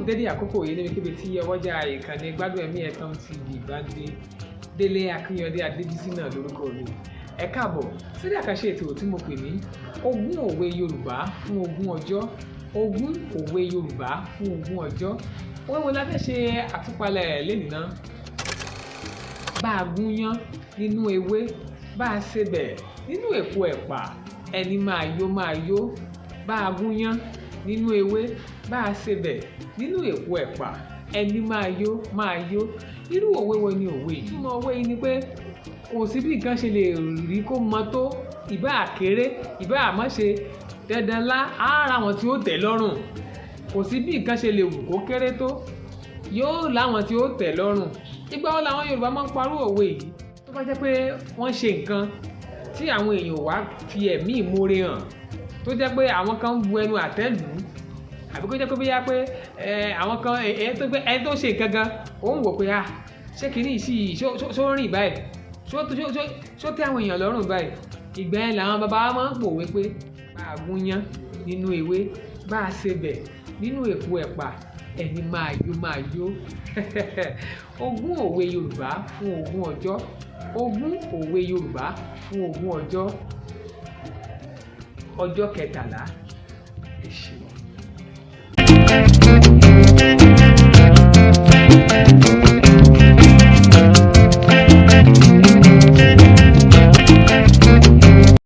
dédé àkókò yìí níbikíbi tí ọwọ́jà ìkànnì Gbádùn Ẹ̀mí FM TV bá dé. Délé Akínyẹ̀dé Adébísí náà lórúkọ mi. Ẹ káàbọ̀ sílé àkànṣe ètò tí mo pè ní ogún òwe Yorùbá fún ogún ọjọ́. Ogún òwe Yorùbá fún ogún ọjọ́. Òwe wo la fẹ́ ṣe àtúpalẹ̀ rẹ̀ lénìí náà? Bá a gúnyán nínú ewé, bá a sebẹ̀ nínú èpo ẹ̀pà, ẹni máa yó. Bá a gúnyán nínú ewé, bá a sebẹ̀ nínú èpo ẹ̀pà, ẹni máa yó. Irú òwe wo ni òwe yìí? Ìtumọ̀ òwe yìí ni pé kò sí bí nǹkan ṣe lè rí kó mọ tó, ìbá kéré ìbá àmọ́ ṣe dandan lá ara wọn tí ó tẹ́ lọ́rùn. Kò sí bí nǹkan ṣe lè wù kó kéré tó, yóò láwọn tí ó tẹ́ lọ́rùn. Ìgbà wo làwọn Yorùbá máa ń parú òwe yìí? Tó bá jẹ́ pé wọ́n ṣe nǹkan tí àwọn èèyàn wá fi ẹ̀mí ìmoore hàn, tó jẹ́ pé àwọn kan ń bu ẹnu àtẹ́ lù ú, àbí kó jẹ́ pé bóyá pé àwọn kan ẹni tó ṣe nǹkan gan ó ń wò pé ṣé kìíní yìí ṣó rìn báyìí, ṣó tẹ́ àwọn èèyàn lọ́rùn báyìí. Ìgbà yẹn làwọn bàbá wa máa ń pòwe pé bá a gúnyán nínú ewé, bá a sebẹ̀ nínú èpo ẹ̀pà, ẹni máa yó. Ogún òwe Yorùbá fún ogún ọjọ́. Ogún òwe Yorùbá fún ogún ọjọ́. Ọjọ́ 13. Ẹ ṣé.